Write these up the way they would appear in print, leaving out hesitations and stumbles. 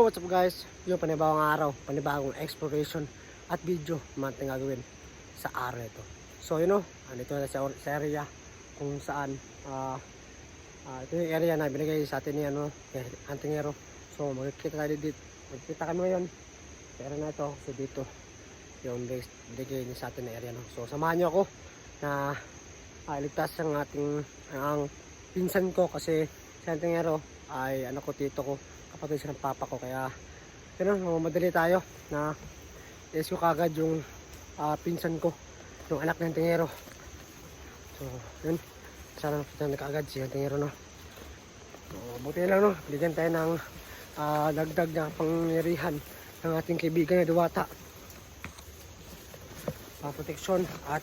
what's up guys? Yung panibagong araw, panibagong exploration at video naman ating gagawin sa araw ito. So yun o, andito na sa area kung saan ito yung area na binigay sa atin ni Antingero. So magkikita tayo dito, magkikita kami ngayon sa area na ito. So dito yung binigay niya sa atin na area no. So samahan niyo ako na iligtas ang pinsan ko kasi si Antingero ay ko, tito ko, kapatid siya ng papa ko. Kaya yun, madali tayo na rescue kagad yung pinsan ko, yung anak ng Antingero. So yun, sana nakita na kagad si Antingero no. So buti lang no, bigyan tayo ng dagdag na pangyarihan ng ating kaibigan na Diwata, proteksyon at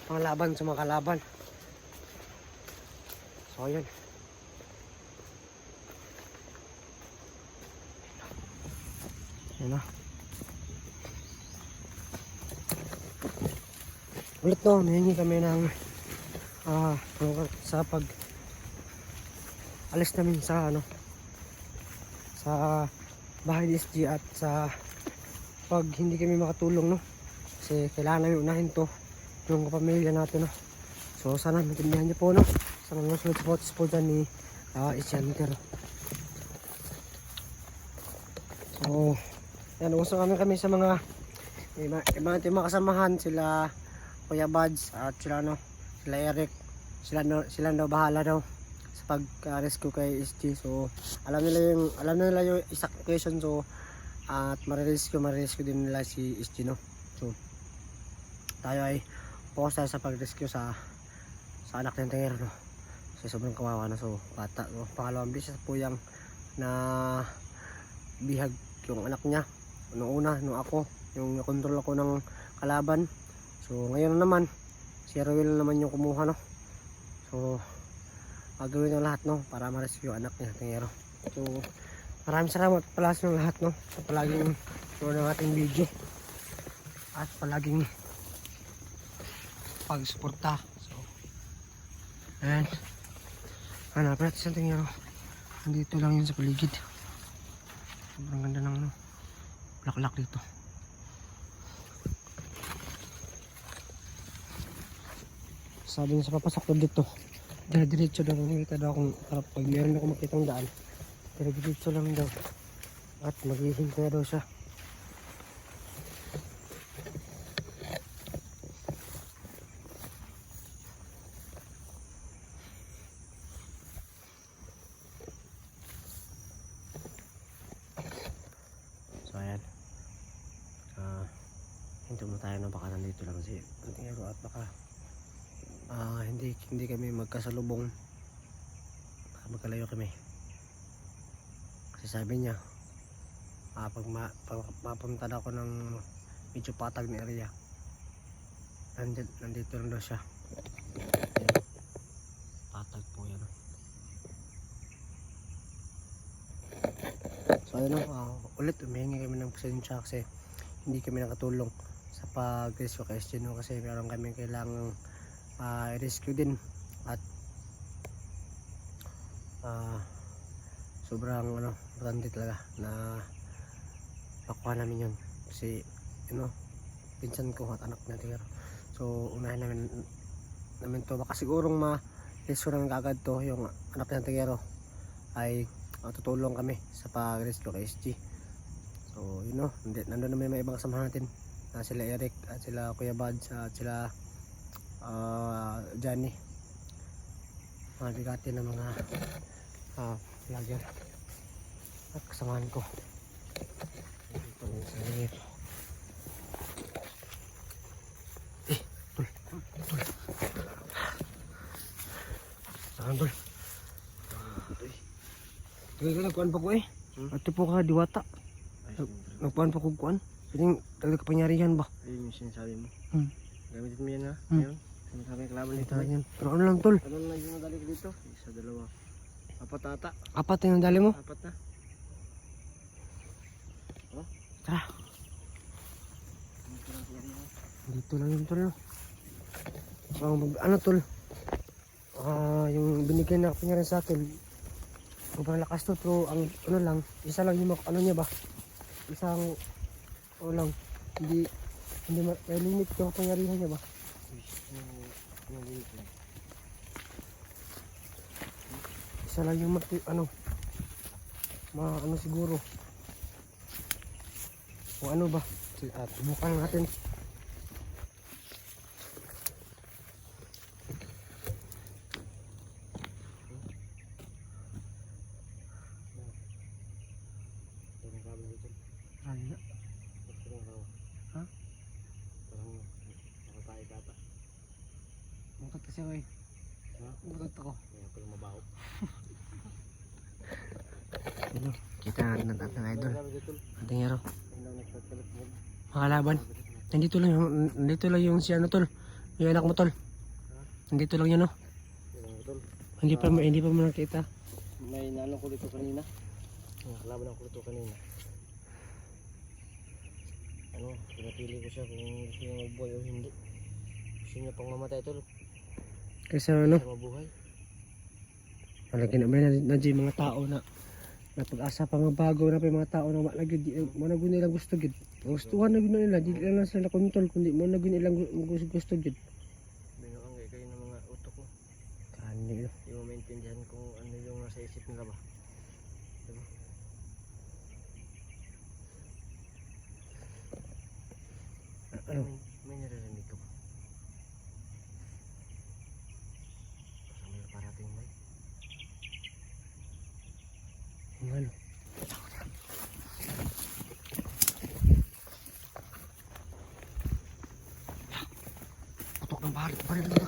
panglaban sa mga kalaban. So yun, yun na. Ulit no, nahingi kami ng sa pag alis namin sa sa bahay ni SG at sa pag hindi kami makatulong no, kasi kailangan namin unahin to yung kapamilya natin no. So sana maintindihan niyo po no, sa mga supports po dyan ni SG Antingero. So yan, uso kami sa mga ibang kasamahan, sila Kuya Buds at sila Eric, sila bahala daw sa pag-rescue kay SG. So alam nila yung exact question. So at marirescue din nila si SG no. So tayo ay focus tayo sa pag-rescue sa anak ng Antingero no. Kasi sobrang kawawa na. So bata no, pangalawang beses po yung na bihag yung anak niya. Nung ako yung control ako ng kalaban. So ngayon naman si Erwin naman yung kumuha no. So gagawin ng lahat no para ma-rescue anak niya Antingero. So maraming salamat pala sa lahat no, sa palaging tuloy ng ating video at palaging pagsuporta. So ayan, hanapin natin sa Antingero. Nandito lang yun sa paligid. Sobrang ganda ng laklak dito. Sabi niya sa papasok ko dito, diretso daw, nakita daw kung pag meron ako makitang daan, diretso lang daw at maghihintay daw siya. So ayan, hinto mo tayo na baka nandito lang si Antingero at baka hindi kami magkasalubong, baka magkalayo kami. Kasi sabi niya pag mapunta na ako ng medyo patag na area, nandito lang daw siya. Ayan, patag po yan. So ayun ulit humihingi kami ng pasensya kasi hindi kami nakatulong sa pag-rescue kay SG no, kasi meron kami kailangang rescue din at sobrang importante talaga na makuha namin yun kasi pinsan ko at anak natin. So unahin namin to, baka sigurong ma-rescue namin kagad to yung anak natin Antingero, ay tutulong kami sa pag-rescue kay SG. So nandun naman may ibang kasama natin na sila Eric at sila Kuya Buds at sila Johnny, mga bigati ng mga vlogger at kasamahan ko dito lang sa area. Saan tol? Nagkuhan pa ko ito po ka Diwata, nagkuhan pa ko kuhan. Piling talaga kapangyarihan ba? Ayun yung sinasabi mo. Gamitin mo yan ha. Ngayon, sinasabi yung kalaban dito. Pero ano lang tol? Ano lang yung nadali ko dito? Isa, dalawa. Apat ata. Apat yung nadali mo? Apat na. Tara. Dito lang yung tol no. Ano tol? Yung binigay na kapangyarihan sa akin, sobrang lakas to, pero ang ano lang, isa lang yung ano niya ba? Isang ano lang, hindi may limit yung pangyarihan niya ba? Yung limit lang. Isa lang yung ano siguro. O ano ba? At bukan natin. Parang kami dito. Ay, Parang raw. ha? Parang nakakain ka ata. Mutot kasi ako eh. Ha? Mutot ako. Kaya pala mabaho. Ano? Kita natin ang idol. Kami dito. Ating hero. Ang lang nagtatalit mo. Makalaban. Nandito lang yung si ano tol. Yung anak mo tol. Nandito lang yan oh. Yung tol. Hindi pa mo nakita. May nano ko dito kanina. Nakalaban ako dito kanina. Ano, pinapili ko siya kung gusto niya magbuhay o hindi. Gusto niya pang mamatay tol. Kaysa ano, Sa mabuhay. malagi na may nandiyan mga tao na pag-asa pa nga bago na pa yung mga tao na malagi di mo na nilang gusto gid. Gustuhan na gid nila, di lang sila kontrol kundi mo na gid nilang gusto gid. Binuangay kayo ng mga utok ko. Kani no. Hindi mo maintindihan kung ano yung nasa isip nila ba. Diba? Ano? May naririnig ka ba? Basta may parating may. Yung ano? Putok ng baril dito.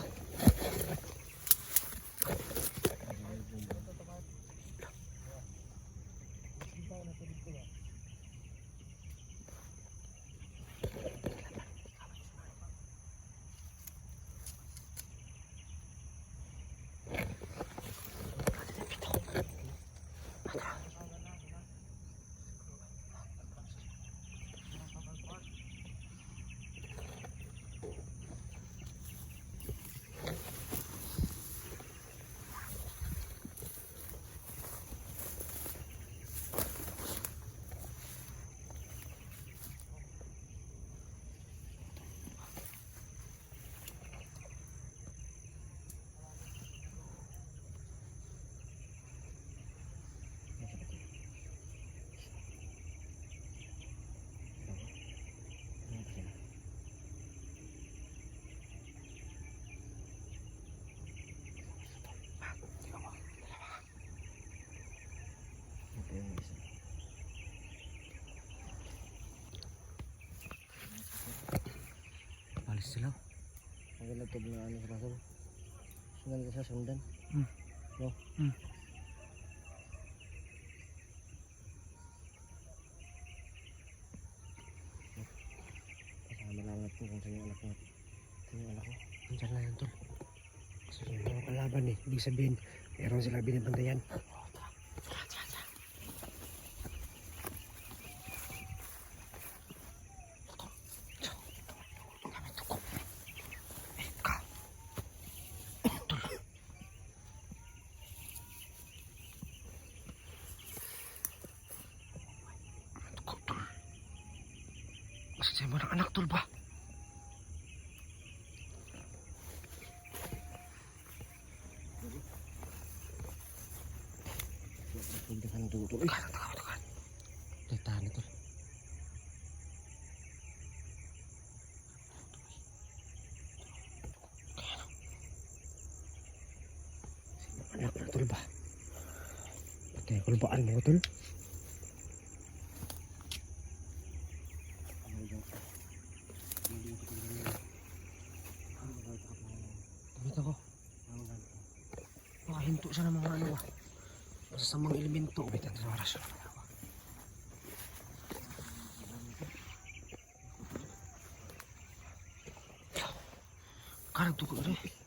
Ito yung isa. Alis sila. Ang galatob na ano sa basol. Sundan ka sa sundan. No? Kasama lang natin kung sino yung anak natin. Sino yung anak ko? Andiyan lang yan tol. Kasi yung mga kalaban eh. Ibig sabihin, meron sila binabantayan. Kasi sa'yo mo ng anak tol ba? Pagdakan dito. Takan. Tahan tol. Anak na tol ba? Patay ko lubaan mo tol. Tumita ko. Makahinto siya ng mga ano ba? Masasamang elemento. Wait, ang oras. Karag tukod rin.